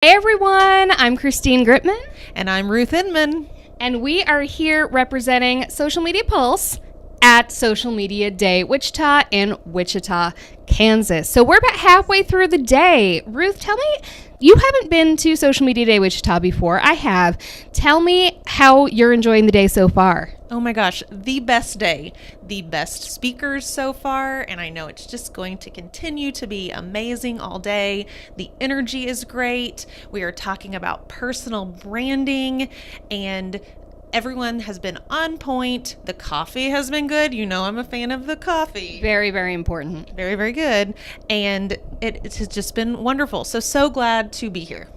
Hey everyone, I'm Christine Gritman. And I'm Ruth Inman. And we are here representing Social Media Pulse at Social Media Day Wichita in Wichita, Kansas. So we're about halfway through the day. Ruth, tell me, you haven't been to Social Media Day Wichita before. I have. Tell me how you're enjoying the day so far. Oh my gosh, the best day, the best speakers so far, and I know it's just going to continue to be amazing all day. The energy is great. We are talking about personal branding, and everyone has been on point. The coffee has been good. You know I'm a fan of the coffee. Very, very important. Very, very good. And it has just been wonderful. So glad to be here.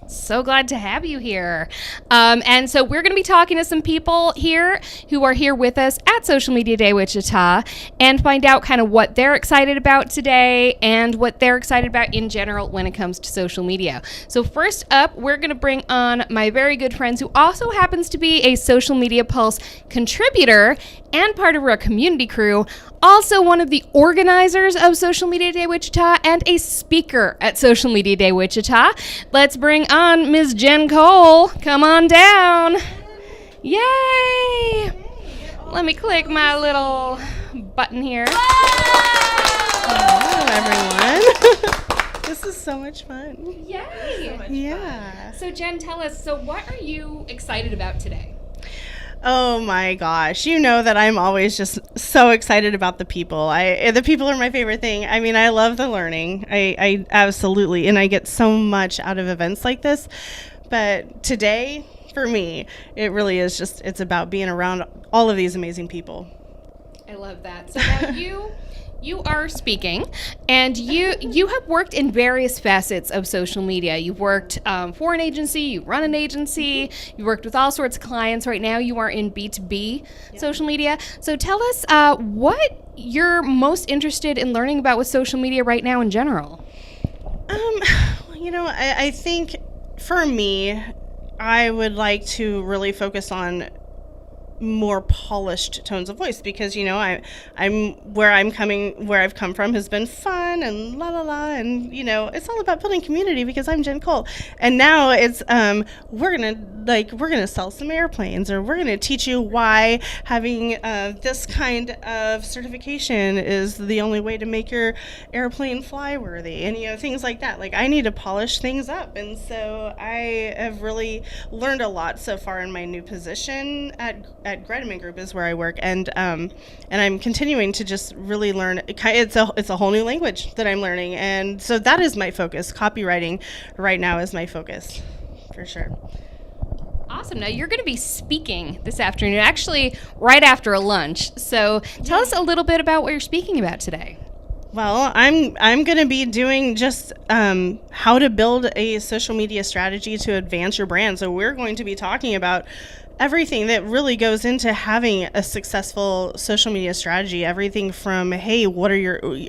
So glad to have you here. And so we're going to be talking to some people here who are here with us at Social Media Day Wichita and find out kind of what they're excited about today and what they're excited about in general when it comes to social media. So first up, we're going to bring on my very good friends who also happens to be a Social Media Pulse contributor and part of our community crew, also one of the organizers of Social Media Day Wichita and a speaker at Social Media Day Wichita. Let's bring on Ms. Jen Cole. Come on down. Yay! Let me click my little button here. Hello, everyone. This is so much fun. Yay! Yeah. So Jen, tell us, so what are you excited about today? Oh my gosh. You know that I'm always just so excited about the people. The people are my favorite thing. I mean, I love the learning. I absolutely, and I get so much out of events like this. But today, for me, it really is just, it's about being around all of these amazing people. I love that. So now you are speaking, and you have worked in various facets of social media. You've worked for an agency, you run an agency, you've worked with all sorts of clients. Right now you are in B2B social media. So tell us what you're most interested in learning about with social media right now in general. I think for me, I would like to really focus on more polished tones of voice because I'm where I've come from has been fun and la la la, and it's all about building community because I'm Jen Cole, and now it's we're gonna sell some airplanes, or we're gonna teach you why having this kind of certification is the only way to make your airplane fly worthy, and things like that. Like, I need to polish things up, and so I have really learned a lot so far in my new position at Gretman Group is where I work, and I'm continuing to just really learn. It's a whole new language that I'm learning, and so that is my focus. Copywriting right now is my focus, for sure. Awesome. Now you're going to be speaking this afternoon, actually right after a lunch. So tell us a little bit about what you're speaking about today. Well, I'm going to be doing just how to build a social media strategy to advance your brand. So we're going to be talking about everything that really goes into having a successful social media strategy. Everything from, hey,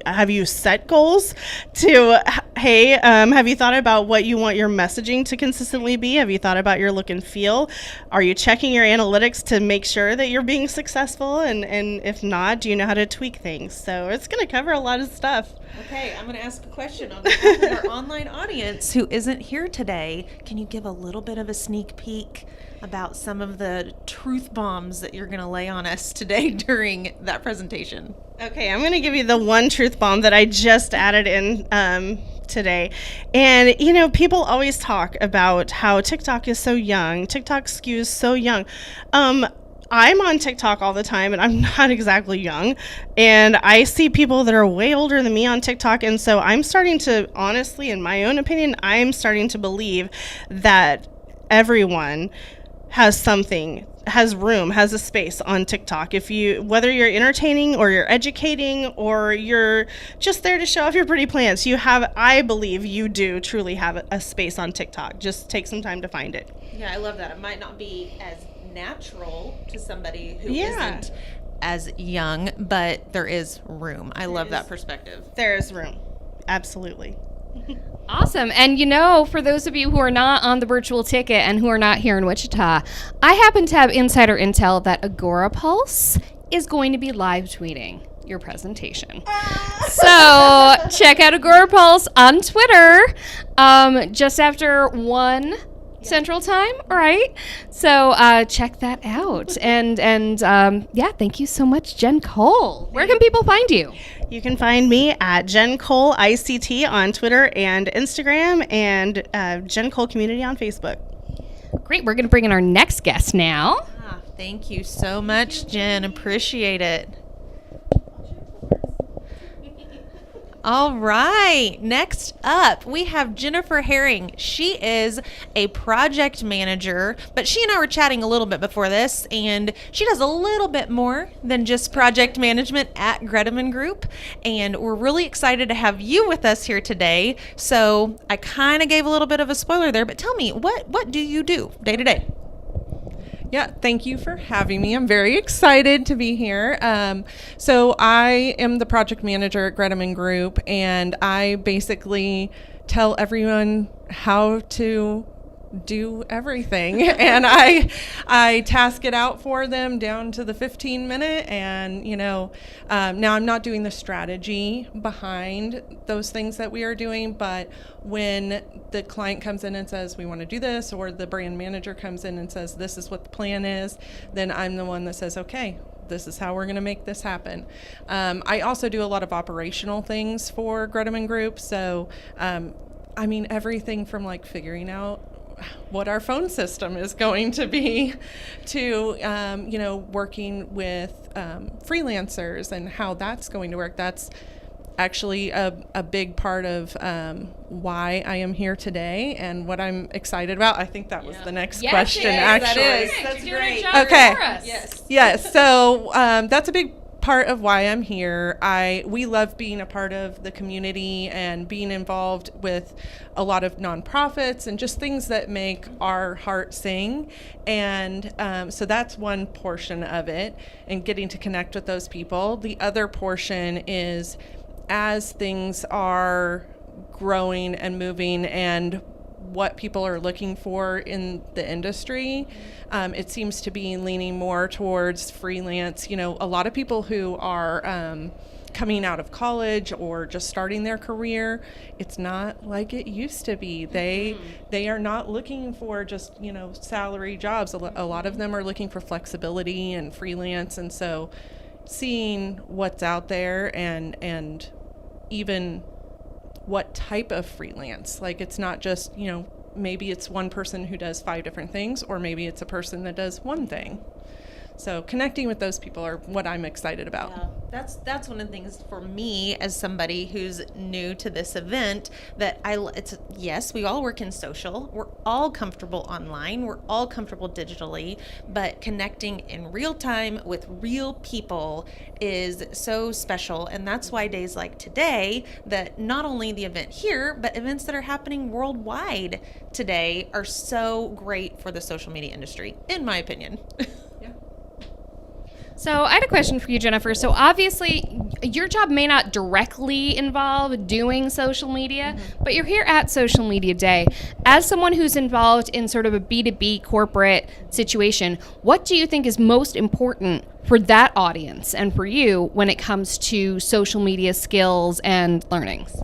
have you set goals, to, hey, have you thought about what you want your messaging to consistently be? Have you thought about your look and feel? Are you checking your analytics to make sure that you're being successful? And if not, do you know how to tweak things? So it's going to cover a lot of stuff. Okay, I'm going to ask a question on behalf of our online audience who isn't here today. Can you give a little bit of a sneak peek about some of the truth bombs that you're going to lay on us today during that presentation? Okay, I'm going to give you the one truth bomb that I just added in today. And, people always talk about how TikTok is so young. TikTok skews so young. I'm on TikTok all the time, and I'm not exactly young, and I see people that are way older than me on TikTok, and so I'm starting to, honestly, in my own opinion, I'm starting to believe that everyone has a space on TikTok. Whether you're entertaining or you're educating or you're just there to show off your pretty plants, I believe you do truly have a space on TikTok. Just take some time to find it. Yeah, I love that. It might not be as natural to somebody who isn't as young, but there is room. I love that perspective. There is room. Absolutely. Awesome. And for those of you who are not on the virtual ticket and who are not here in Wichita, I happen to have insider intel that Agora Pulse is going to be live tweeting. your presentation. So check out Agora Pulse on Twitter just after 1 Central Time, all right? So check that out. And thank you so much, Jen Cole. Where can people find you? You can find me at Jen Cole ICT on Twitter and Instagram, and Jen Cole Community on Facebook. Great. We're going to bring in our next guest now. Thank you so much, Jen. Appreciate it. All right. Next up, we have Jennifer Herring. She is a project manager, but she and I were chatting a little bit before this, and she does a little bit more than just project management at Greteman Group. And we're really excited to have you with us here today. So I kind of gave a little bit of a spoiler there, but tell me, what do you do day to day? Yeah, thank you for having me. I'm very excited to be here. So I am the project manager at Greteman Group, and I basically tell everyone how to do everything. And I task it out for them down to the 15-minute. And, now I'm not doing the strategy behind those things that we are doing, but when the client comes in and says, we want to do this, or the brand manager comes in and says, this is what the plan is, then I'm the one that says, okay, this is how we're going to make this happen. I also do a lot of operational things for Greteman Group. So, everything from like figuring out what our phone system is going to be to, working with freelancers and how that's going to work. That's actually a big part of why I am here today and what I'm excited about. I think that was the next question, actually. That is. That's great. Okay. Yes. Yes. So that's a big part of why I'm here. We love being a part of the community and being involved with a lot of nonprofits and just things that make our heart sing. And so that's one portion of it, and getting to connect with those people. The other portion is, as things are growing and moving and what people are looking for in the industry, it seems to be leaning more towards freelance. A lot of people who are coming out of college or just starting their career, it's not like it used to be. They are not looking for just, salary jobs. A lot of them are looking for flexibility and freelance. And so seeing what's out there and even what type of freelance, like it's not just, maybe it's one person who does 5 different things, or maybe it's a person that does one thing. So connecting with those people are what I'm excited about. Yeah, that's one of the things for me as somebody who's new to this event that yes, we all work in social. We're all comfortable online. We're all comfortable digitally, but connecting in real time with real people is so special. And that's why days like today, that not only the event here, but events that are happening worldwide today are so great for the social media industry, in my opinion. So I had a question for you, Jennifer. So obviously, your job may not directly involve doing social media, but you're here at Social Media Day. As someone who's involved in sort of a B2B corporate situation, what do you think is most important for that audience and for you when it comes to social media skills and learnings?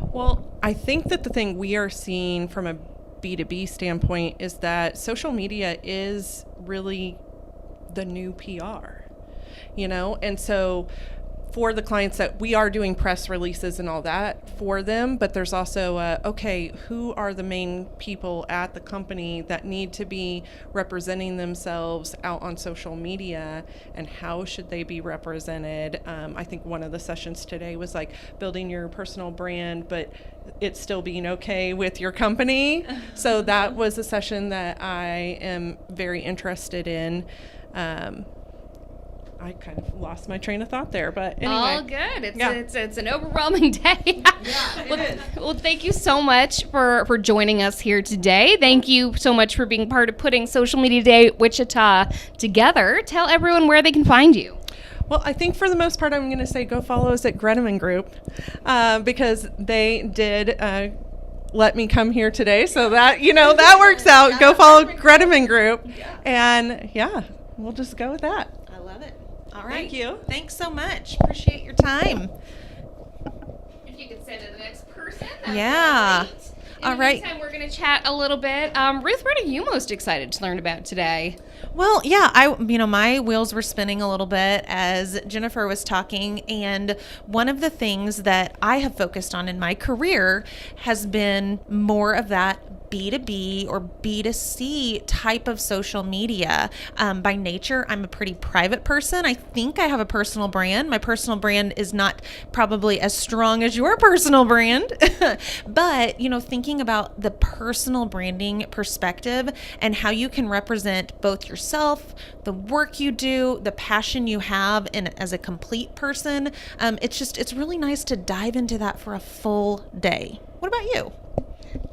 Well, I think that the thing we are seeing from a B2B standpoint is that social media is really the new PR, and so for the clients that we are doing press releases and all that for them, but there's also who are the main people at the company that need to be representing themselves out on social media, and how should they be represented? I think one of the sessions today was like building your personal brand, but it's still being okay with your company. So that was a session that I am very interested in. I kind of lost my train of thought there, but anyway. All good. It's an overwhelming day. Well, thank you so much for joining us here today. Thank you so much for being part of putting Social Media Day Wichita together. Tell everyone where they can find you. Well, I think for the most part, I'm going to say go follow us at Greteman Group, because they did let me come here today. So that, that works out. Go follow Greteman Group. And we'll just go with that. I love it. All All right. Thank you. Thanks so much. Appreciate your time. If you could send to the next person. that'd be Yeah. great. In All the right. meantime, we're going to chat a little bit. Ruth, what are you most excited to learn about today? Well, yeah, my wheels were spinning a little bit as Jennifer was talking, and one of the things that I have focused on in my career has been more of that B2B or B2C type of social media. By nature, I'm a pretty private person. I think I have a personal brand. My personal brand is not probably as strong as your personal brand, but, thinking about the personal branding perspective and how you can represent both yourself, the work you do, the passion you have as a complete person, it's really nice to dive into that for a full day. What about you?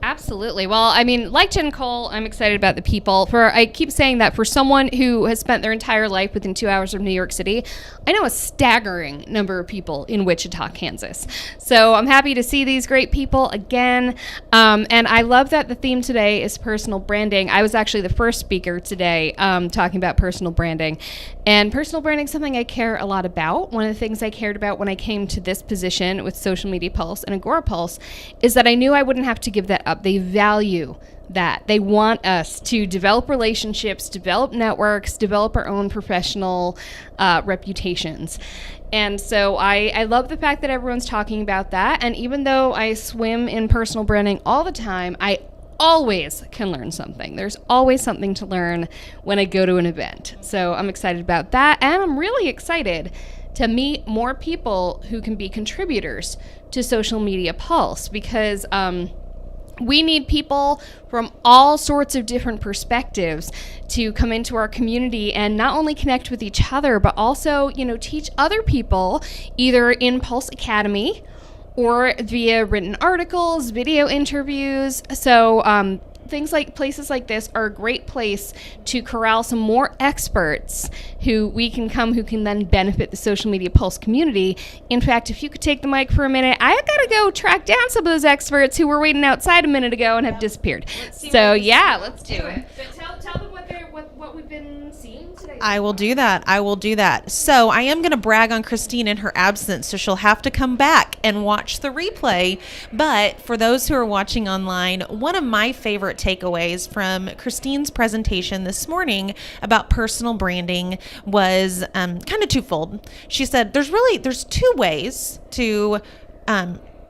Absolutely. Well, I mean, like Jen Cole, I'm excited about the people. I keep saying that for someone who has spent their entire life within 2 hours of New York City, I know a staggering number of people in Wichita, Kansas. So I'm happy to see these great people again. And I love that the theme today is personal branding. I was actually the first speaker today talking about personal branding. And personal branding is something I care a lot about. One of the things I cared about when I came to this position with Social Media Pulse and Agora Pulse is that I knew I wouldn't have to give that up. They value that. They want us to develop relationships, develop networks, develop our own professional reputations. And so I love the fact that everyone's talking about that. And even though I swim in personal branding all the time, I always can learn something. There's always something to learn when I go to an event. So I'm excited about that. And I'm really excited to meet more people who can be contributors to Social Media Pulse, because we need people from all sorts of different perspectives to come into our community and not only connect with each other, but also, teach other people either in Pulse Academy or via written articles, video interviews. So places like this are a great place to corral some more experts who can then benefit the Social Media Pulse community. In fact, if you could take the mic for a minute, I gotta go track down some of those experts who were waiting outside a minute ago and have disappeared. So yeah, let's do it. But tell them what we've been seeing today. I will do that. So I am going to brag on Christine in her absence, so she'll have to come back and watch the replay. But for those who are watching online, one of my favorite takeaways from Christine's presentation this morning about personal branding was kind of twofold. She said there's two ways to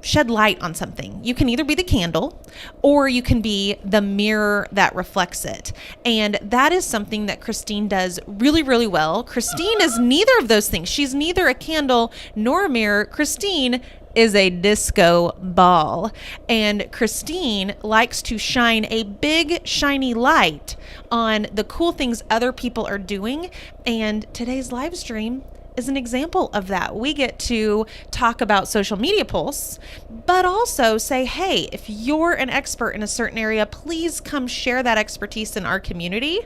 shed light on something. You can either be the candle or you can be the mirror that reflects it. And that is something that Christine does really, really well. Christine is neither of those things. She's neither a candle nor a mirror. Christine is a disco ball. And Christine likes to shine a big, shiny light on the cool things other people are doing. And today's live stream is an example of that. We get to talk about Social Media Pulse, but also say, hey, if you're an expert in a certain area, please come share that expertise in our community.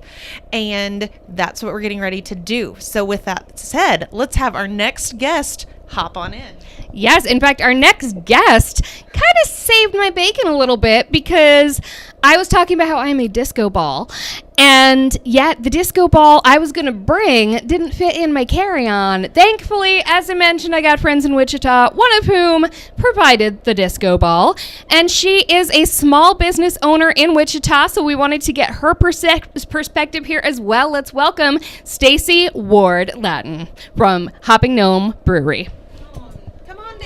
And that's what we're getting ready to do. So with that said, let's have our next guest hop on in. Yes, in fact, our next guest kind of saved my bacon a little bit, because I was talking about how I'm a disco ball, and yet the disco ball I was going to bring didn't fit in my carry-on. Thankfully, as I mentioned, I got friends in Wichita, one of whom provided the disco ball, and she is a small business owner in Wichita, so we wanted to get her perspective here as well. Let's welcome Stacy Ward Latin from Hopping Gnome Brewery.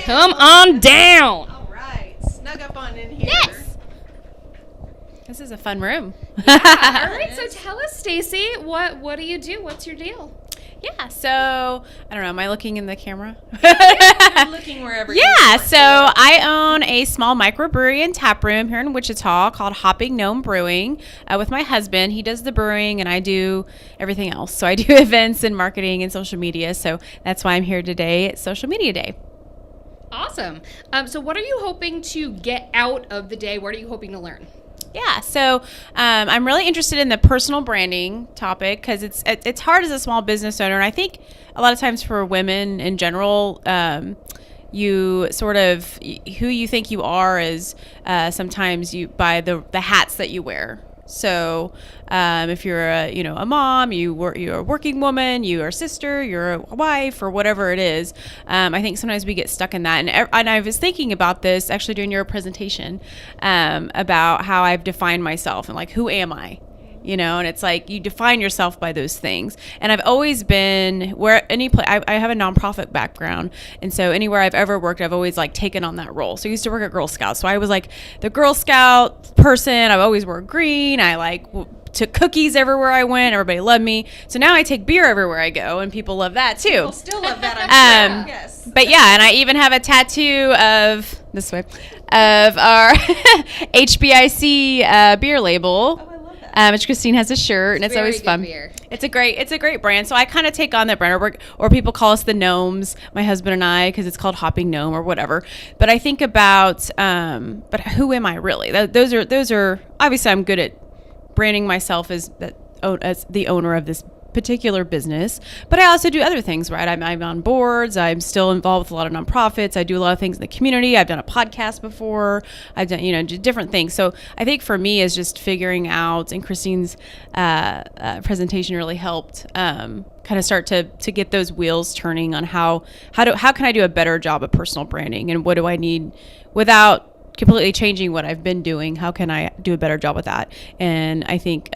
Come on down. All right. Snug up on in here. Yes. This is a fun room. All right, so tell us, Stacy, what do you do? What's your deal? Yeah, so I don't know. Am I looking in the camera? You're looking wherever you Yeah, want so I own a small microbrewery and tap room here in Wichita called Hopping Gnome Brewing with my husband. He does the brewing and I do everything else. So I do events and marketing and social media. So that's why I'm here today at Social Media Day. Awesome. So what are you hoping to get out of the day? What are you hoping to learn? Yeah, so I'm really interested in the personal branding topic because it's hard as a small business owner. And I think a lot of times for women in general, you sort of who you think you are is sometimes you by the hats that you wear. So if you're a mom, you're a working woman, you're a sister, you're a wife, or whatever it is, I think sometimes we get stuck in that. And I was thinking about this actually during your presentation about how I've defined myself and like, who am I? And it's like you define yourself by those things. And I've always been I have a nonprofit background, and so anywhere I've ever worked, I've always like taken on that role. So I used to work at Girl Scouts, so I was like the Girl Scout person. I've always wore green. I took cookies everywhere I went. Everybody loved me. So now I take beer everywhere I go, and people love that too. People still love that, I'm sure. Yes. But yeah, and I even have a tattoo of our HBIC beer label. Which Christine has a shirt, and it's always fun. Beer. It's a great brand. So I kind of take on that brand, or people call us the Gnomes, my husband and I, because it's called Hopping Gnome or whatever. But I think about, but who am I really? Those are obviously I'm good at branding myself as the owner of this particular business, but I also do other things, right? I'm on boards. I'm still involved with a lot of nonprofits. I do a lot of things in the community. I've done a podcast before. I've done, different things. So I think for me is just figuring out, and Christine's presentation really helped kind of start to get those wheels turning on how can I do a better job of personal branding, and what do I need without completely changing what I've been doing? How can I do a better job with that? And I think,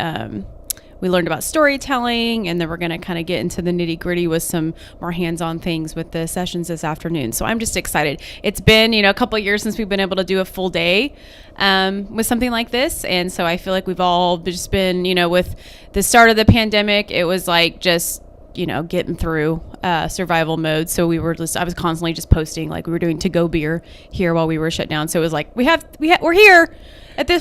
we learned about storytelling, and then we're going to kind of get into the nitty gritty with some more hands-on things with the sessions this afternoon. So I'm just excited. It's been, a couple of years since we've been able to do a full day with something like this. And so I feel like we've all just been, with the start of the pandemic, it was like just, getting through survival mode. So I was constantly just posting, like we were doing to-go beer here while we were shut down. So it was like, we're here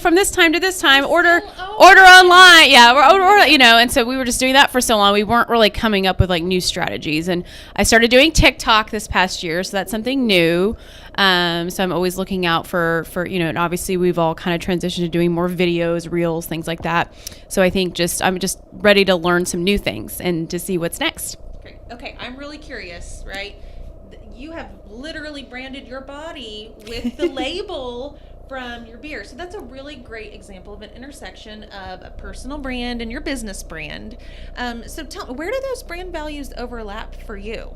from this time to this time, order online. Yeah. And so we were just doing that for so long. We weren't really coming up with like new strategies. And I started doing TikTok this past year. So that's something new. So I'm always looking out for, and obviously we've all kind of transitioned to doing more videos, reels, things like that. So I think I'm just ready to learn some new things and to see what's next. Great. Okay. I'm really curious, right? You have literally branded your body with the label from your beer. So that's a really great example of an intersection of a personal brand and your business brand. So tell me, where do those brand values overlap for you?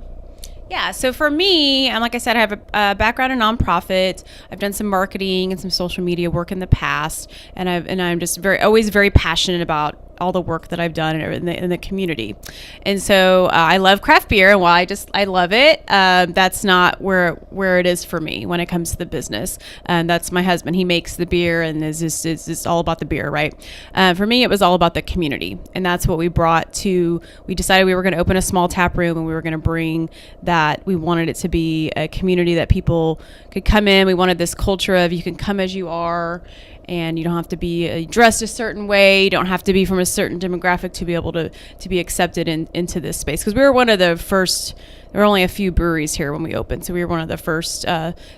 Yeah, so for me, and like I said, I have a background in nonprofit. I've done some marketing and some social media work in the past, and I'm just always very passionate about all the work that I've done in the community. And so I love craft beer, and while I love it, that's not where it is for me when it comes to the business. That's my husband. He makes the beer, and it's all about the beer, right? For me, it was all about the community, and that's what we decided we were going to open a small tap room, and we were going to bring that. We wanted it to be a community that people could come in. We wanted this culture of you can come as you are, and you don't have to be dressed a certain way. You don't have to be from a certain demographic to be able to be accepted into this space. Because we were one of the first, there were only a few breweries here when we opened. So we were one of the first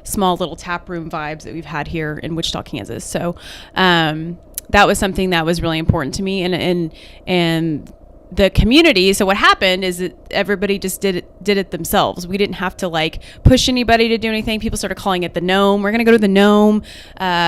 small little tap room vibes that we've had here in Wichita, Kansas. So that was something that was really important to me. And the community. So what happened is that everybody just did it themselves. We didn't have to like push anybody to do anything. People started calling it the Gnome. We're going to go to the Gnome.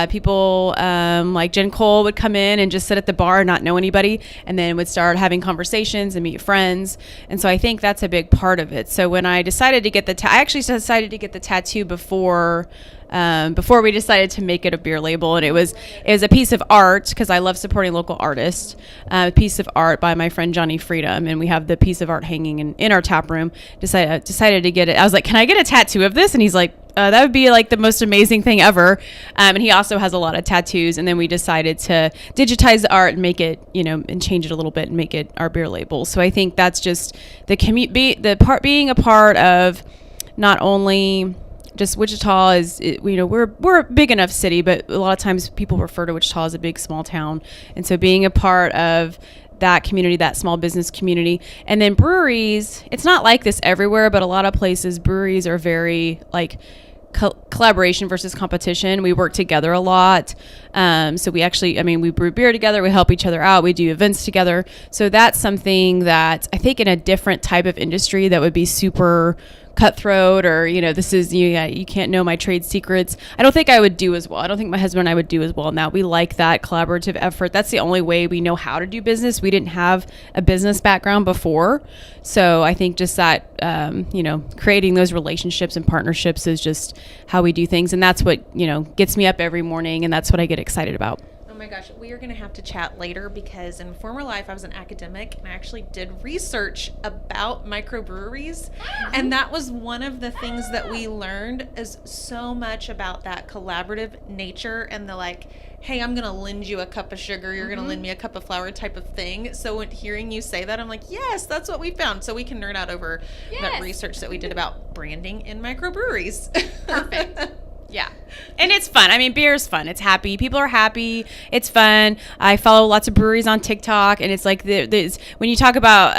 People like Jen Cole would come in and just sit at the bar and not know anybody, and then would start having conversations and meet friends. And so I think that's a big part of it. So when I decided to get I actually decided to get the tattoo before we decided to make it a beer label, and it was a piece of art because I love supporting local artists. A piece of art by my friend Johnny Freedom, and we have the piece of art hanging in our tap room. Decided to get it. I was like, "Can I get a tattoo of this?" And he's like, "That would be like the most amazing thing ever." And he also has a lot of tattoos. And then we decided to digitize the art and make it, and change it a little bit and make it our beer label. So I think that's just being a part of not only just Wichita we're a big enough city, but a lot of times people refer to Wichita as a big small town. And so being a part of that community, that small business community. And then breweries, it's not like this everywhere, but a lot of places breweries are very like collaboration versus competition. We work together a lot. So we brew beer together, we help each other out, we do events together. So that's something that I think in a different type of industry that would be super cutthroat or, this is, you can't know my trade secrets. I don't think I would do as well. I don't think my husband and I would do as well in that. We like that collaborative effort. That's the only way we know how to do business. We didn't have a business background before. So I think just that, creating those relationships and partnerships is just how we do things. And that's what, gets me up every morning. And that's what I get excited about. Oh my gosh, we are going to have to chat later because in former life I was an academic and I actually did research about microbreweries. And that was one of the things that we learned is so much about that collaborative nature and the hey, I'm going to lend you a cup of sugar, you're going to lend me a cup of flour type of thing. So when hearing you say that, I'm like, yes, that's what we found. So we can nerd out over that research that we did about branding in microbreweries. Perfect. Yeah. And it's fun. I mean, beer is fun. It's happy. People are happy. It's fun. I follow lots of breweries on TikTok, and it's like when you talk about,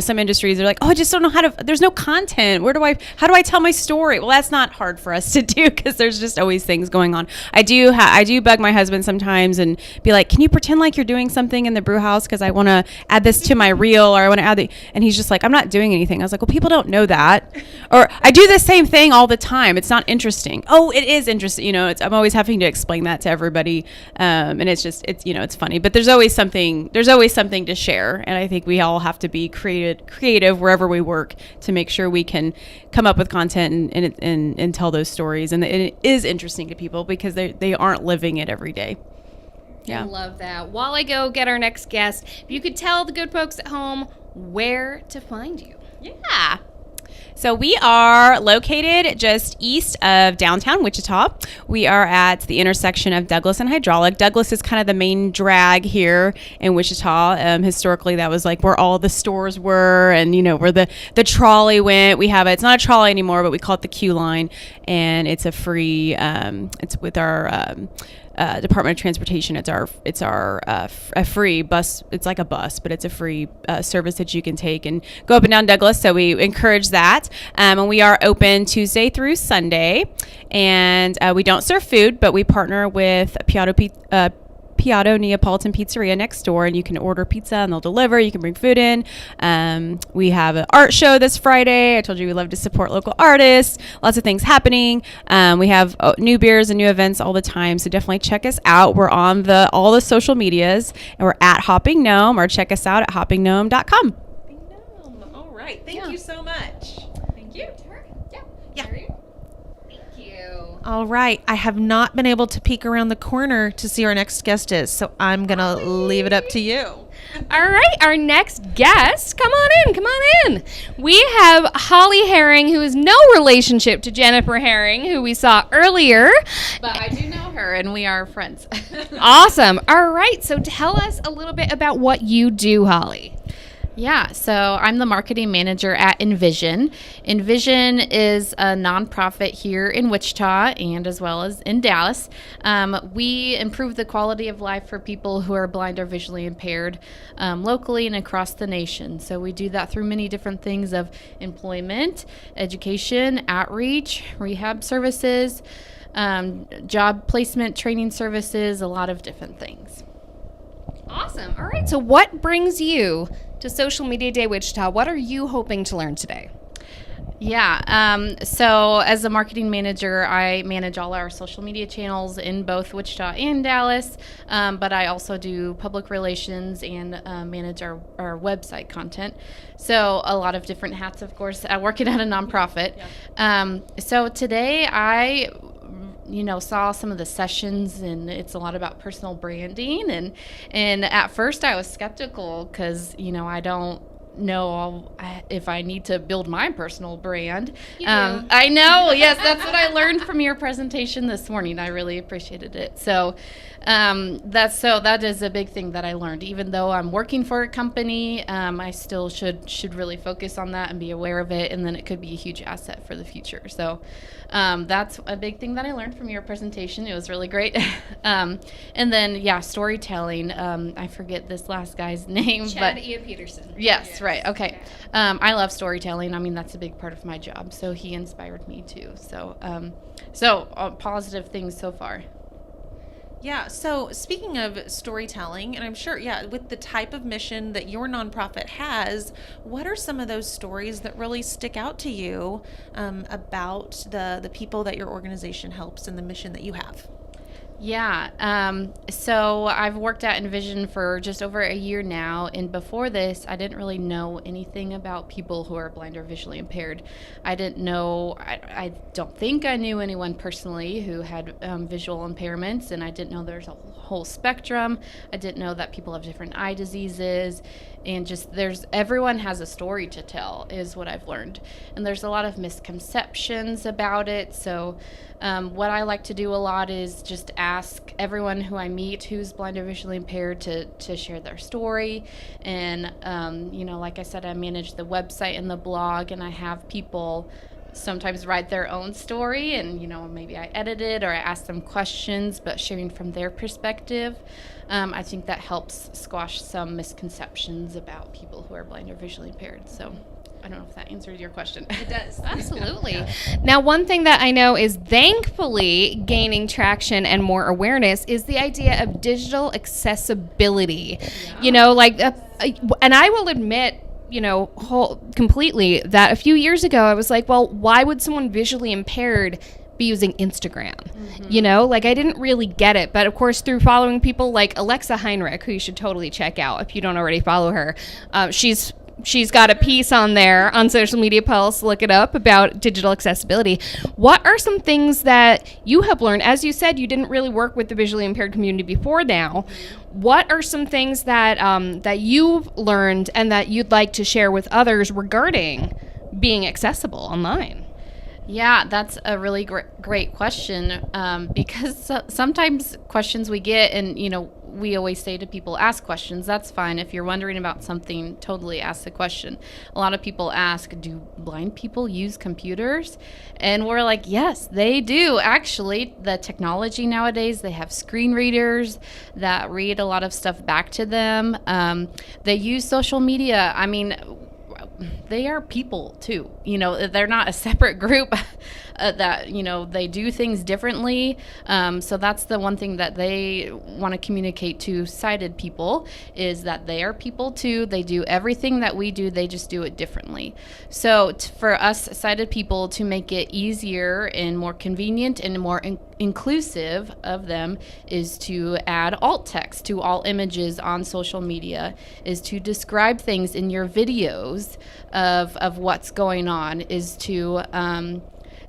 some industries, they're like, oh, I just don't know there's no content. How do I tell my story? Well, that's not hard for us to do because there's just always things going on. I do bug my husband sometimes and be like, can you pretend like you're doing something in the brew house? Because I want to add this to my reel or I want to add and he's just like, I'm not doing anything. I was like, well, people don't know that. Or I do the same thing all the time. It's not interesting. Oh, it is interesting. I'm always having to explain that to everybody. And it's funny, but there's always something to share. And I think we all have to be creative wherever we work to make sure we can come up with content and tell those stories. And it is interesting to people because they aren't living it every day. Yeah. I love that. While I go get our next guest, if you could tell the good folks at home where to find you. Yeah. So we are located just east of downtown Wichita. We are at the intersection of Douglas and Hydraulic. Douglas is kind of the main drag here in Wichita. Historically, that was like where all the stores were and, where the trolley went. It's not a trolley anymore, but we call it the Q line. And it's a free, it's with our Department of Transportation. It's a free bus. It's like a bus, but it's a free service that you can take and go up and down Douglas. So we encourage that. And we are open Tuesday through Sunday. And we don't serve food, but we partner with Piatto Neapolitan Pizzeria next door, and you can order pizza and they'll deliver. You can bring food in. We have an art show this Friday. I told you we love to support local artists. Lots of things happening. We have new beers and new events all the time, so definitely check us out. We're on all the social medias, and we're at Hopping Gnome, or check us out at hoppinggnome.com. All right. Thank you so much. Thank you. Yeah. Thank you. All right. I have not been able to peek around the corner to see who our next guest is, so I'm going to leave it up to you. All right, our next guest, come on in. We have Holly Herring, who is no relationship to Jennifer Herring, who we saw earlier. But I do know her, and we are friends. Awesome. All right, so tell us a little bit about what you do, Holly. Yeah, so I'm the marketing manager at Envision. Envision is a nonprofit here in Wichita and as well as in Dallas. We improve the quality of life for people who are blind or visually impaired locally and across the nation. So we do that through many different things of employment, education, outreach, rehab services, job placement training services, a lot of different things. Awesome. All right, so what brings you to Social Media Day Wichita? What are you hoping to learn today? Yeah, so as a marketing manager, I manage all our social media channels in both Wichita and Dallas, but I also do public relations and manage our website content. So a lot of different hats, of course, working at a nonprofit. Yeah. So today I saw some of the sessions, and it's a lot about personal branding. And at first I was skeptical because, I don't know if I need to build my personal brand. I know. Yes, that's what I learned from your presentation this morning. I really appreciated it. So that is a big thing that I learned. Even though I'm working for a company, I still should really focus on that and be aware of it, and then it could be a huge asset for the future. So that's a big thing that I learned from your presentation. It was really great. And then, storytelling. I forget this last guy's name. Chad Ian Peterson. Yes, right. Okay. I love storytelling. I mean, that's a big part of my job. So he inspired me too. So positive things so far. Yeah, so speaking of storytelling, and I'm sure, yeah, with the type of mission that your nonprofit has, what are some of those stories that really stick out to you about the people that your organization helps and the mission that you have? Yeah. So I've worked at Envision for just over a year now. And before this, I didn't really know anything about people who are blind or visually impaired. I didn't know, I don't think I knew anyone personally who had visual impairments. And I didn't know there's a whole spectrum. I didn't know that people have different eye diseases. And just everyone has a story to tell is what I've learned. And there's a lot of misconceptions about it. So what I like to do a lot is just ask everyone who I meet who's blind or visually impaired to share their story. And, like I said, I manage the website and the blog, and I have people sometimes write their own story, and maybe I edit it or I ask them questions, but sharing from their perspective. I think that helps squash some misconceptions about people who are blind or visually impaired. So I don't know if that answers your question. It does. Absolutely. Now, one thing that I know is thankfully gaining traction and more awareness is the idea of digital accessibility. Yeah. And I will admit, completely that a few years ago I was like, well, why would someone visually impaired be using Instagram? Mm-hmm. I didn't really get it. But of course, through following people like Alexa Heinrich, who you should totally check out if you don't already follow her, she's got a piece on there on Social Media Pulse, look it up, about digital accessibility. What are some things that you have learned? As you said, you didn't really work with the visually impaired community before now. What are some things that that you've learned and that you'd like to share with others regarding being accessible online? Yeah, that's a really great question, because sometimes questions we get, and we always say to people, ask questions. That's fine. If you're wondering about something, totally ask the question. A lot of people ask, do blind people use computers? And we're like, yes, they do. Actually, the technology nowadays, they have screen readers that read a lot of stuff back to them. They use social media. I mean, they are people too. They're not a separate group that, they do things differently. So that's the one thing that they want to communicate to sighted people, is that they are people too. They do everything that we do. They just do it differently. So for us sighted people, to make it easier and more convenient and more inclusive of them, is to add alt text to all images on social media, is to describe things in your videos of what's going on, is to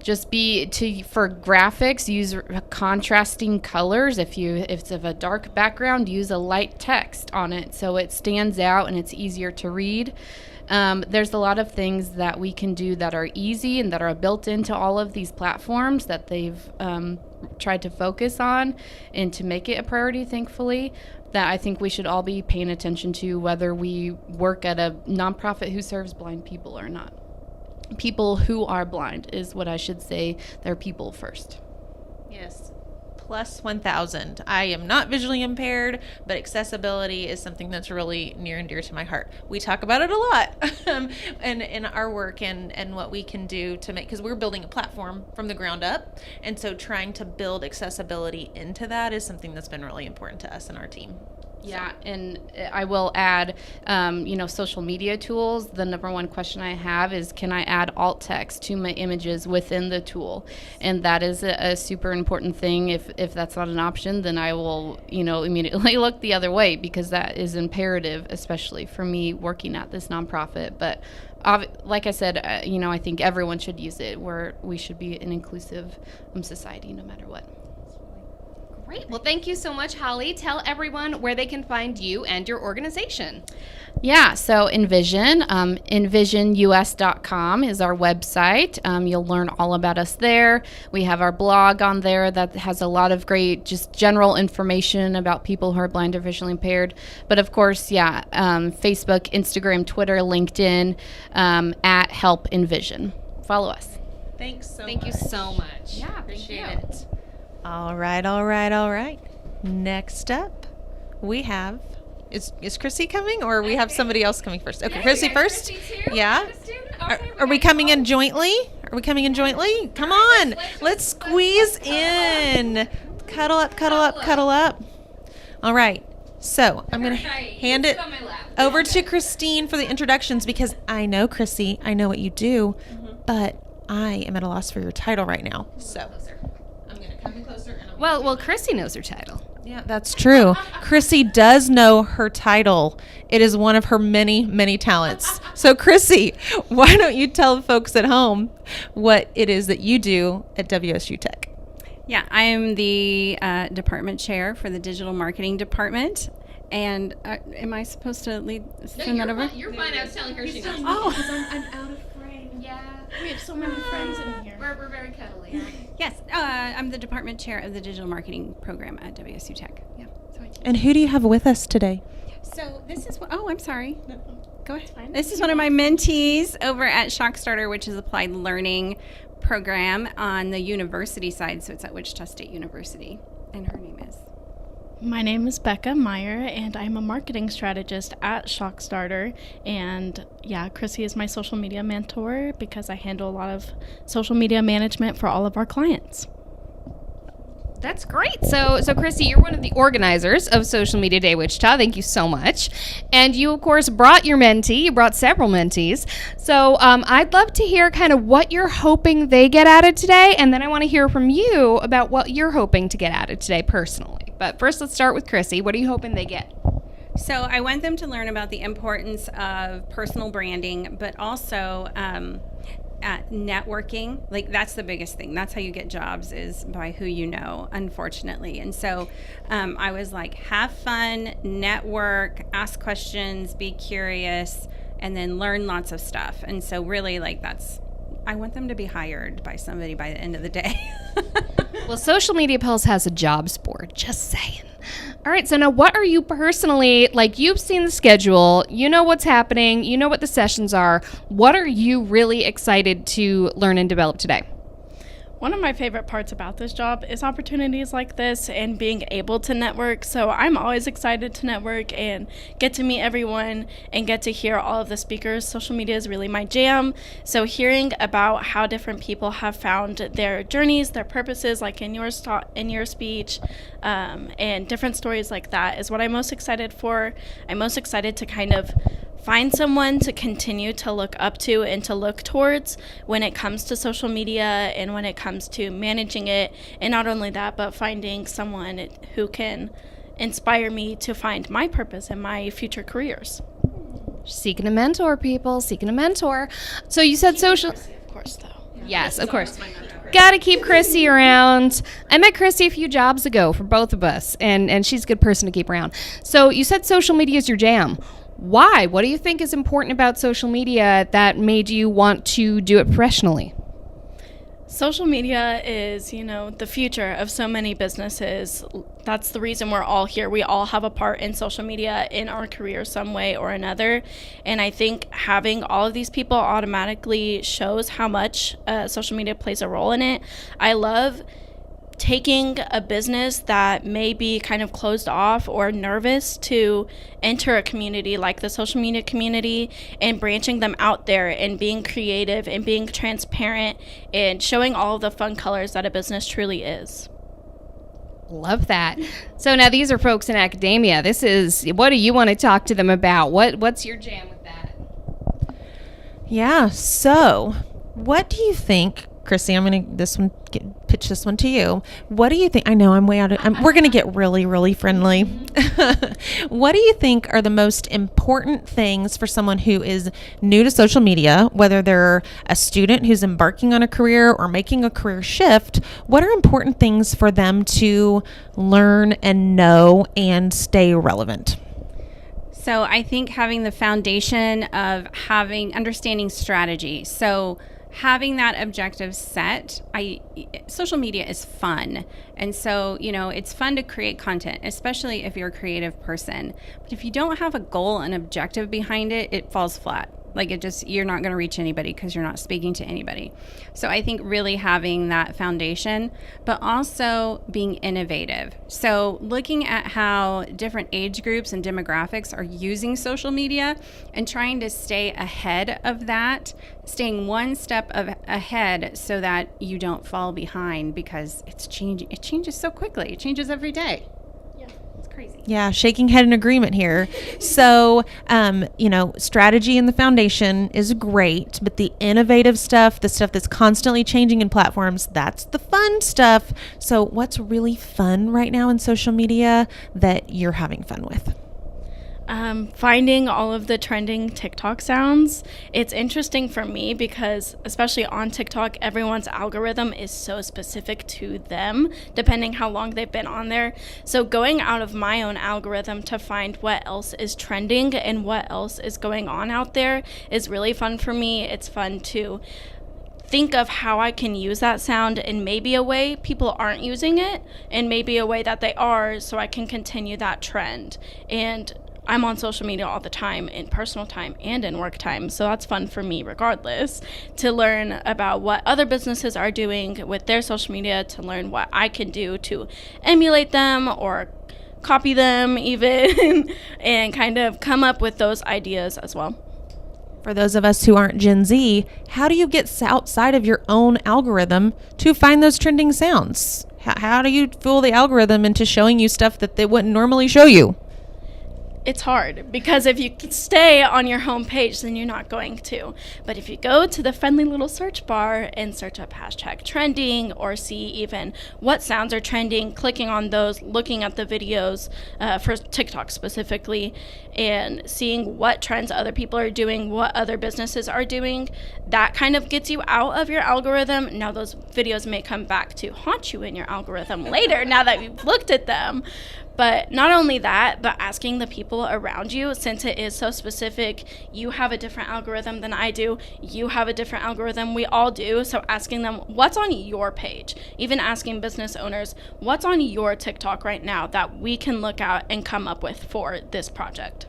for graphics, use contrasting colors. If it's of a dark background, use a light text on it so it stands out and it's easier to read. There's a lot of things that we can do that are easy and that are built into all of these platforms that they've tried to focus on and to make it a priority, thankfully, that I think we should all be paying attention to, whether we work at a nonprofit who serves blind people or not. People who are blind is what I should say. They're people first. Yes. Plus 1,000. I am not visually impaired, but accessibility is something that's really near and dear to my heart. We talk about it a lot and in our work and what we can do to make, because we're building a platform from the ground up. And so trying to build accessibility into that is something that's been really important to us and our team. Yeah, and I will add, social media tools. The number one question I have is, can I add alt text to my images within the tool? And that is a super important thing. If that's not an option, then I will, immediately look the other way, because that is imperative, especially for me working at this nonprofit. But like I said, I think everyone should use it. We should be an inclusive society no matter what. Great. Well, thank you so much, Holly. Tell everyone where they can find you and your organization. Yeah, so Envision, envisionus.com is our website. You'll learn all about us there. We have our blog on there that has a lot of great, just general information about people who are blind or visually impaired. But of course, Facebook, Instagram, Twitter, LinkedIn, at Help Envision. Follow us. Thanks so much. Thank you so much. Yeah, appreciate it. All right. Next up, we have, is Chrissy coming, or we have somebody else coming first? Okay, Chrissy first. Yeah. Are we coming in jointly? Come on. Let's squeeze in. Cuddle up, cuddle up, cuddle up. All right. So I'm going to hand it over to Christine for the introductions because I know, Chrissy, I know what you do, but I am at a loss for your title right now. So I'm going to come in closer. And Well, Chrissy knows her title. yeah, that's true. Chrissy does know her title. It is one of her many, many talents. So Chrissy, why don't you tell the folks at home what it is that you do at WSU Tech? Yeah, I am the department chair for the digital marketing department. And am I supposed to send that over? You're fine. I was telling her she knows. Oh, I'm out of frame. Yeah. We have so many friends in here. We're very cuddly. yes. I'm the department chair of the digital marketing program at WSU Tech. Yeah. And who do you have with us today? So this is oh, I'm sorry. Go ahead. This is one of my mentees over at ShockStarter, which is applied learning program on the university side. So it's at Wichita State University, and her name is. My name is Becca Meyer, and I'm a marketing strategist at ShockStarter. And yeah, Chrissy is my social media mentor because I handle a lot of social media management for all of our clients. That's great. So Chrissy, you're one of the organizers of Social Media Day Wichita. Thank you so much. And you, of course, brought your mentee. You brought several mentees. So I'd love to hear kind of what you're hoping they get out of today, and then I want to hear from you about what you're hoping to get out of today personally. But first, let's start with Chrissy. What are you hoping they get? So I want them to learn about the importance of personal branding, but also networking. Like, that's the biggest thing. That's how you get jobs, is by who you know, unfortunately. And so I was like, have fun, network, ask questions, be curious, and then learn lots of stuff. And so really, like, I want them to be hired by somebody by the end of the day. Well, Social Media Pulse has a jobs board, just saying. All right, so now what are you personally, like, you've seen the schedule, you know what's happening, you know what the sessions are. What are you really excited to learn and develop today? One of my favorite parts about this job is opportunities like this and being able to network. So I'm always excited to network and get to meet everyone and get to hear all of the speakers. Social media is really my jam. So hearing about how different people have found their journeys, their purposes, like in your speech, and different stories like that is what I'm most excited for. I'm most excited to kind of find someone to continue to look up to and to look towards when it comes to social media and when it comes to managing it. And not only that, but finding someone who can inspire me to find my purpose in my future careers. Seeking a mentor, people, seeking a mentor. So you said social... Of course, though. Yes, of course. Got to keep Chrissy around. I met Chrissy a few jobs ago for both of us, and she's a good person to keep around. So you said social media is your jam. Why? What do you think is important about social media that made you want to do it professionally? Social media is, the future of so many businesses. That's the reason we're all here. We all have a part in social media in our career some way or another. And I think having all of these people automatically shows how much social media plays a role in it. I love taking a business that may be kind of closed off or nervous to enter a community like the social media community and branching them out there and being creative and being transparent and showing all of the fun colors that a business truly is. Love that. So now these are folks in academia. What do you want to talk to them about? What's your jam with that? Yeah, so what do you think, Chrissy, I'm going to pitch this one to you. What do you think? I know I'm way out of, we're going to get really, really friendly. What do you think are the most important things for someone who is new to social media, whether they're a student who's embarking on a career or making a career shift? What are important things for them to learn and know and stay relevant? So I think having the foundation of understanding strategy. So having that objective set, social media is fun. And so, it's fun to create content, especially if you're a creative person. But if you don't have a goal and objective behind it, it falls flat. Like you're not going to reach anybody because you're not speaking to anybody. So I think really having that foundation, but also being innovative. So looking at how different age groups and demographics are using social media and trying to stay ahead of that, staying one step ahead so that you don't fall behind, because it's changing. It changes so quickly. It changes every day. Crazy. Yeah, shaking head in agreement here. So, strategy and the foundation is great, but the innovative stuff, the stuff that's constantly changing in platforms, that's the fun stuff. So, what's really fun right now in social media that you're having fun with? Finding all of the trending TikTok sounds. It's interesting for me because, especially on TikTok, everyone's algorithm is so specific to them, depending how long they've been on there. So going out of my own algorithm to find what else is trending and what else is going on out there is really fun for me. It's fun to think of how I can use that sound in maybe a way people aren't using it, and maybe a way that they are, so I can continue that trend. And I'm on social media all the time, in personal time and in work time, so that's fun for me regardless, to learn about what other businesses are doing with their social media, to learn what I can do to emulate them or copy them even, and kind of come up with those ideas as well. For those of us who aren't Gen Z, how do you get outside of your own algorithm to find those trending sounds? How do you fool the algorithm into showing you stuff that they wouldn't normally show you? It's hard because if you stay on your home page, then you're not going to. But if you go to the friendly little search bar and search up hashtag trending, or see even what sounds are trending, clicking on those, looking at the videos for TikTok specifically, and seeing what trends other people are doing, what other businesses are doing, that kind of gets you out of your algorithm. Now those videos may come back to haunt you in your algorithm later now that you've looked at them. But not only that, but asking the people around you, since it is so specific, you have a different algorithm than I do, you have a different algorithm, we all do, so asking them, what's on your page? Even asking business owners, what's on your TikTok right now that we can look at and come up with for this project?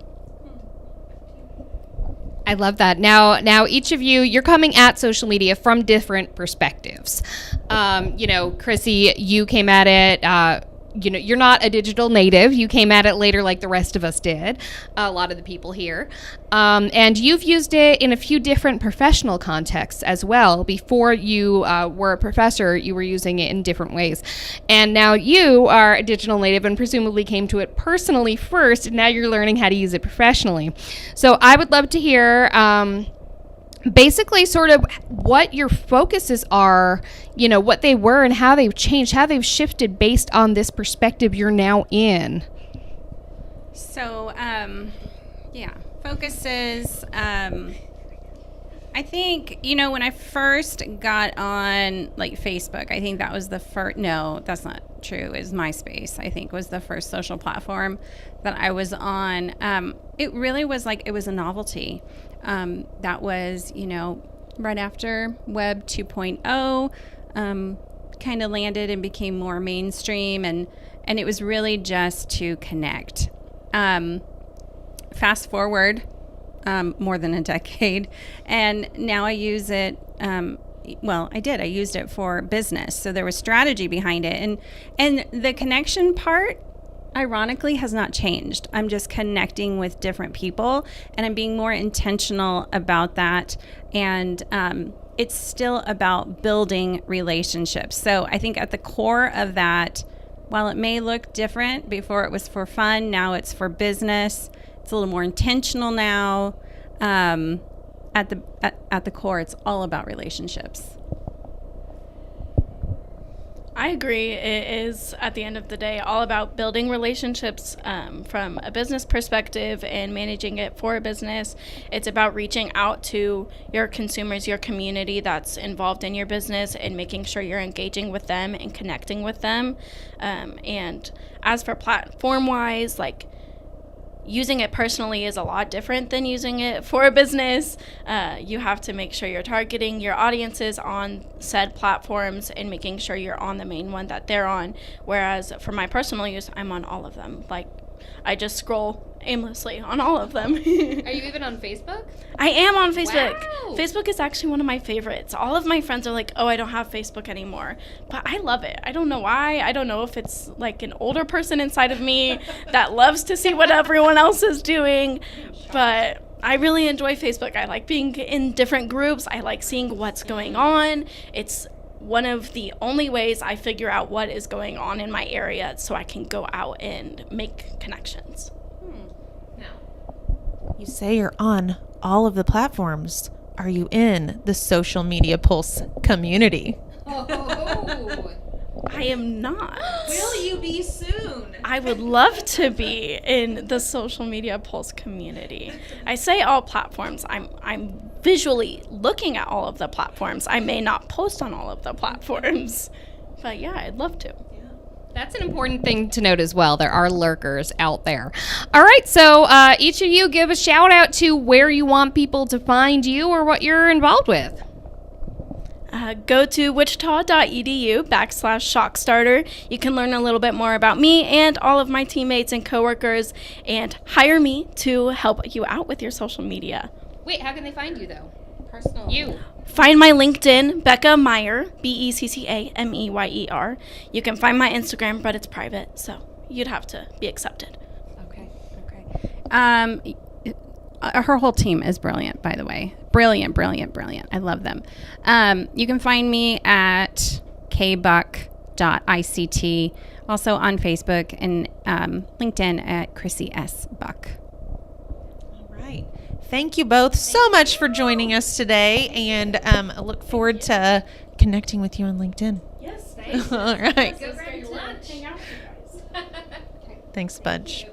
I love that. Now each of you, you're coming at social media from different perspectives. Chrissy, you came at it, you're not a digital native. You came at it later like the rest of us did, a lot of the people here. And you've used it in a few different professional contexts as well. Before you were a professor, you were using it in different ways. And now you are a digital native and presumably came to it personally first, and now you're learning how to use it professionally. So I would love to hear basically sort of what your focuses are, what they were and how they've changed, how they've shifted based on this perspective you're now in. So, focuses. I think, when I first got on Facebook, I think that was the first, no, that's not true. It was MySpace, I think, was the first social platform that I was on. It really was it was a novelty. That was, right after Web 2.0 kind of landed and became more mainstream, and it was really just to connect. Fast forward more than a decade, and now I use it. I used it for business, so there was strategy behind it, and the connection part, ironically, has not changed. I'm just connecting with different people, and I'm being more intentional about that. And it's still about building relationships. So I think at the core of that, while it may look different, before it was for fun, now it's for business. It's a little more intentional now. At the core, it's all about relationships. I agree. It is, at the end of the day, all about building relationships from a business perspective and managing it for a business. It's about reaching out to your consumers, your community that's involved in your business, and making sure you're engaging with them and connecting with them. And as for platform-wise, using it personally is a lot different than using it for a business. You have to make sure you're targeting your audiences on said platforms and making sure you're on the main one that they're on. Whereas for my personal use, I'm on all of them. I just scroll aimlessly on all of them. Are you even on Facebook? I am on Facebook. Wow. Facebook is actually one of my favorites. All of my friends are like, oh, I don't have Facebook anymore. But I love it. I don't know why. I don't know if it's like an older person inside of me that loves to see what everyone else is doing. But I really enjoy Facebook. I like being in different groups. I like seeing what's going on. It's one of the only ways I figure out what is going on in my area so I can go out and make connections. You say you're on all of the platforms. Are you in the Social Media Pulse community? I am not. Will you be soon? I would love to be in the Social Media Pulse community. I say all platforms. I'm visually looking at all of the platforms. I may not post on all of the platforms, but yeah, I'd love to. That's an important thing to note as well. There are lurkers out there. All right, so each of you give a shout out to where you want people to find you or what you're involved with. Go to wichita.edu/ShockStarter. You can learn a little bit more about me and all of my teammates and coworkers and hire me to help you out with your social media. Wait, how can they find you, though? Personal. You. Find my LinkedIn, Becca Meyer, BECCAMEYER. You can find my Instagram, but it's private, so you'd have to be accepted. Okay. Her whole team is brilliant, by the way. Brilliant. I love them. You can find me at kbuck.ict, also on Facebook and LinkedIn at Chrissy S. Buck. All right. Thank you both so much for joining us today, and I look forward to connecting with you on LinkedIn. Yes, thanks. All right. Go grab your lunch. Hang out with you guys. Thanks, Budge.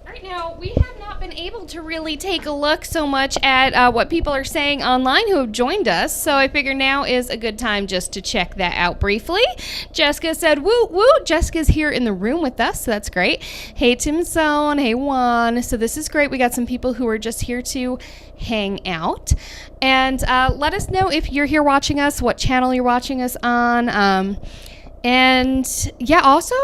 Right now, we have not been able to really take a look so much at what people are saying online who have joined us, so I figure now is a good time just to check that out briefly. Jessica said, woo, woo. Jessica's here in the room with us, so that's great. Hey, Tim Zone. Hey, Juan. So this is great. We got some people who are just here to hang out. And let us know if you're here watching us, what channel you're watching us on. And yeah, also,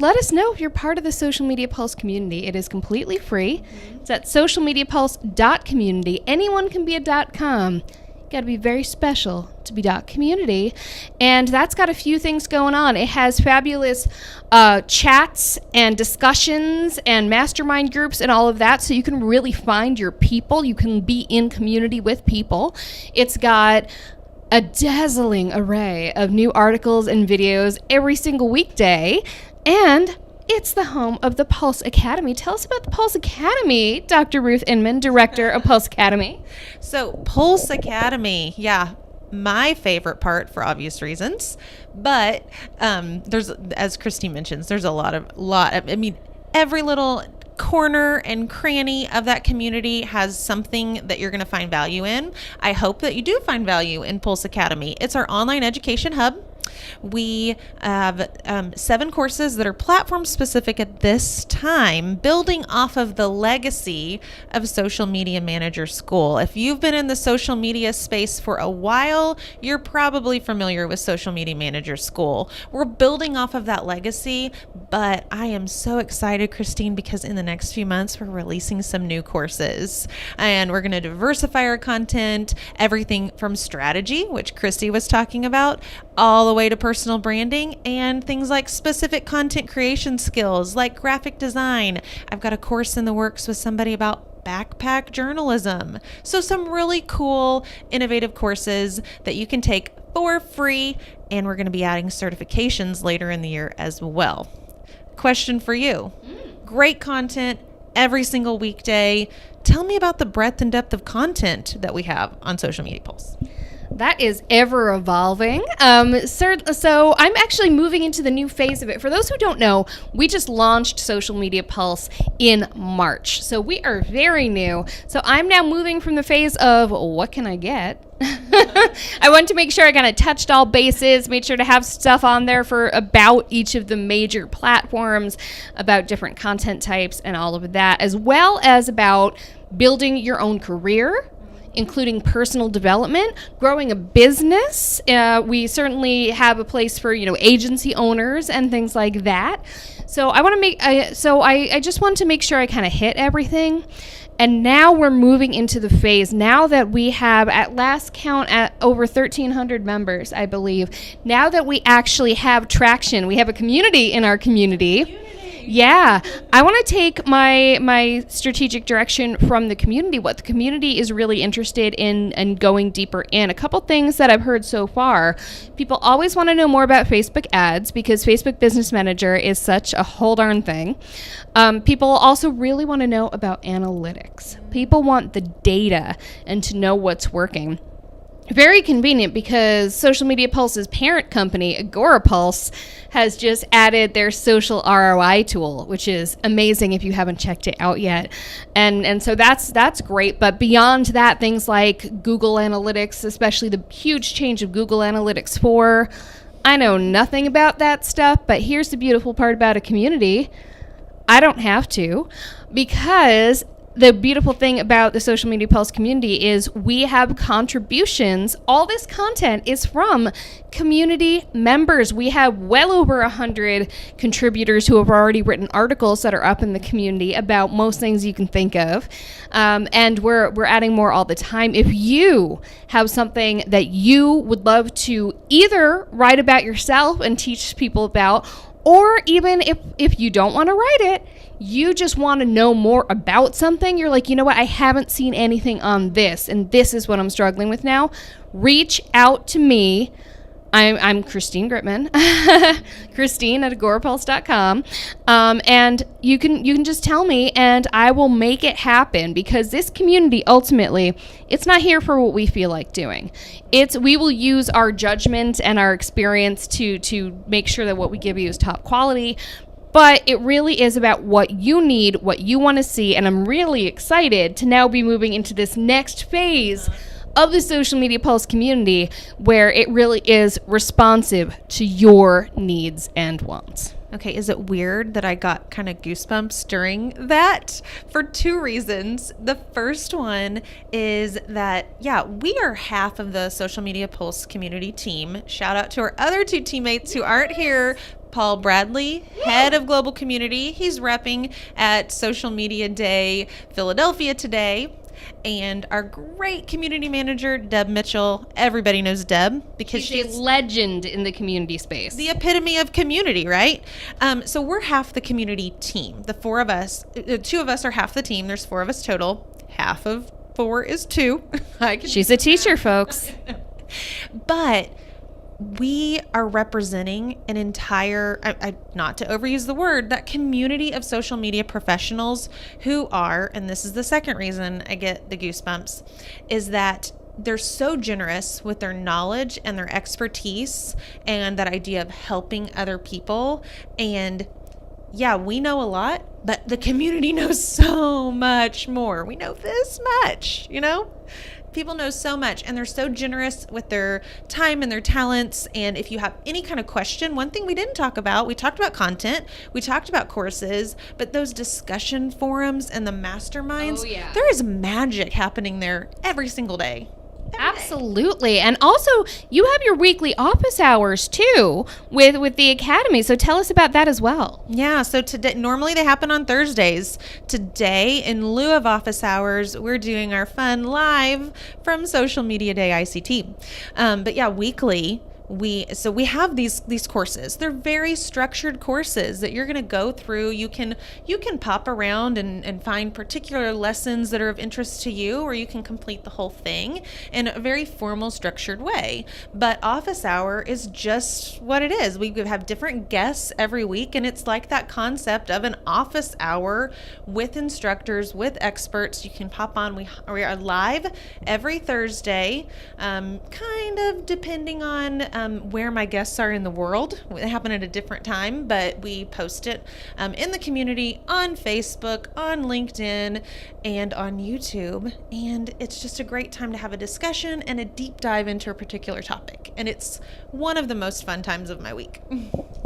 let us know if you're part of the Social Media Pulse community. It is completely free. It's at socialmediapulse.community. Anyone can be a .com. Got to be very special to be .community. And that's got a few things going on. It has fabulous chats and discussions and mastermind groups and all of that, so you can really find your people. You can be in community with people. It's got a dazzling array of new articles and videos every single weekday. And it's the home of the Pulse Academy. Tell us about the Pulse Academy, Dr. Ruth Inman, Director of Pulse Academy. So, Pulse Academy, yeah, my favorite part for obvious reasons. But there's, as Christy mentions, there's a lot of, I mean, every little corner and cranny of that community has something that you're going to find value in. I hope that you do find value in Pulse Academy. It's our online education hub. We have 7 courses that are platform specific at this time, building off of the legacy of Social Media Manager School. If you've been in the social media space for a while, you're probably familiar with Social Media Manager School. We're building off of that legacy, but I am so excited, Christine, because in the next few months, we're releasing some new courses, and we're going to diversify our content, everything from strategy, which Christy was talking about, all the way to personal branding and things like specific content creation skills like graphic design. I've got a course in the works with somebody about backpack journalism. So some really cool, innovative courses that you can take for free, and we're going to be adding certifications later in the year as well. Question for you. Great content every single weekday. Tell me about the breadth and depth of content that we have on Social Media Pulse. That is ever evolving. So I'm actually moving into the new phase of it. For those who don't know, we just launched Social Media Pulse in March. So we are very new. So I'm now moving from the phase of what can I get? I wanted to make sure I kind of touched all bases, made sure to have stuff on there for about each of the major platforms, about different content types and all of that, as well as about building your own career including personal development, growing a business. We certainly have a place for, agency owners and things like that. So I just want to make sure I kind of hit everything. And now we're moving into the phase, now that we have, at last count, at over 1,300 members, I believe. Now that we actually have traction, we have a community in our community. Yeah, I want to take my strategic direction from the community, what the community is really interested in and going deeper in. A couple things that I've heard so far. People always want to know more about Facebook ads because Facebook Business Manager is such a whole darn thing. People also really want to know about analytics. People want the data and to know what's working. Very convenient because Social Media Pulse's parent company, Agorapulse, has just added their social ROI tool, which is amazing if you haven't checked it out yet. And so that's great. But beyond that, things like Google Analytics, especially the huge change of Google Analytics 4, I know nothing about that stuff, but here's the beautiful part about a community. I don't have to, because the beautiful thing about the Social Media Pulse community is we have contributions. All this content is from community members. We have well over 100 contributors who have already written articles that are up in the community about most things you can think of. And we're adding more all the time. If you have something that you would love to either write about yourself and teach people about, or even if you don't want to write it, you just want to know more about something, you're like, you know what, I haven't seen anything on this, and this is what I'm struggling with now, reach out to me. I'm Christine Gritman, Christine at agorapulse.com, and you can just tell me, and I will make it happen, because this community, ultimately, it's not here for what we feel like doing. We will use our judgment and our experience to make sure that what we give you is top quality, but it really is about what you need, what you want to see, and I'm really excited to now be moving into this next phase of the Social Media Pulse community where it really is responsive to your needs and wants. Okay, is it weird that I got kind of goosebumps during that? For two reasons. The first one is that, we are half of the Social Media Pulse community team. Shout out to our other two teammates who aren't here. Paul Bradley, head of global community. He's repping at Social Media Day Philadelphia today. And our great community manager, Deb Mitchell. Everybody knows Deb because she's a legend in the community space. The epitome of community, right? So we're half the community team. The four of us, two of us are half the team. There's four of us total. Half of four is two. She's a teacher, folks. But we are representing an entire, not to overuse the word, that community of social media professionals who are, and this is the second reason I get the goosebumps, is that they're so generous with their knowledge and their expertise and that idea of helping other people. And we know a lot, but the community knows so much more. We know this much, People know so much, and they're so generous with their time and their talents. And if you have any kind of question, one thing we didn't talk about, we talked about content, we talked about courses, but those discussion forums and the masterminds, there is magic happening there every single day. Absolutely. And also, you have your weekly office hours too with the academy. So tell us about that as well. Yeah, so today, normally they happen on Thursdays. Today, in lieu of office hours, we're doing our fun live from Social Media Day ICT. But weekly, we have these courses. They're very structured courses that you're going to go through. You can pop around and find particular lessons that are of interest to you, or you can complete the whole thing in a very formal, structured way. But office hour is just what it is. We have different guests every week, and it's like that concept of an office hour with instructors, with experts. You can pop on. We are live every Thursday, kind of depending on where my guests are in the world. It happened at a different time, but we post it in the community on Facebook, on LinkedIn, and on YouTube. And it's just a great time to have a discussion and a deep dive into a particular topic. And it's one of the most fun times of my week.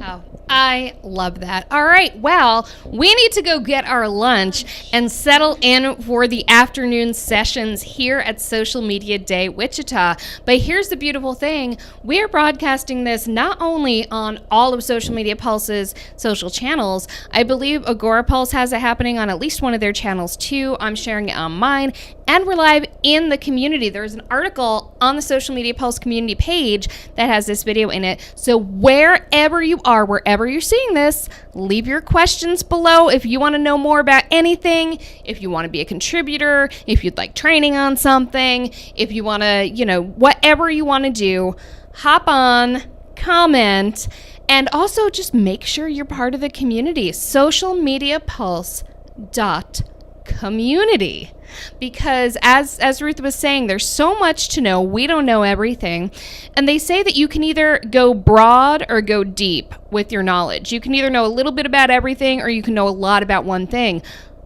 Oh, I love that. All right, well, we need to go get our lunch and settle in for the afternoon sessions here at Social Media Day Wichita. But here's the beautiful thing. We're broadcasting this not only on all of Social Media Pulse's social channels. I believe Agora Pulse has it happening on at least one of their channels too. I'm sharing it on mine. And we're live in the community. There's an article on the Social Media Pulse community page that has this video in it. So wherever you are, wherever you're seeing this, leave your questions below if you want to know more about anything, if you want to be a contributor, if you'd like training on something, if you want to, whatever you want to do, hop on, comment, and also just make sure you're part of the community. socialmediapulse.community. Because as Ruth was saying, there's so much to know. We don't know everything. And they say that you can either go broad or go deep with your knowledge. You can either know a little bit about everything or you can know a lot about one thing.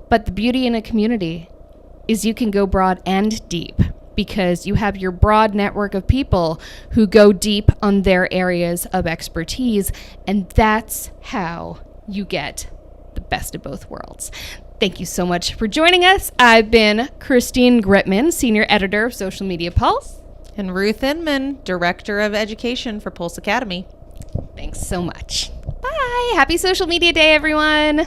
But the beauty in a community is you can go broad and deep because you have your broad network of people who go deep on their areas of expertise. And that's how you get the best of both worlds. Thank you so much for joining us. I've been Christine Gritman, Senior Editor of Social Media Pulse. And Ruth Inman, Director of Education for Pulse Academy. Thanks so much. Bye. Happy Social Media Day, everyone.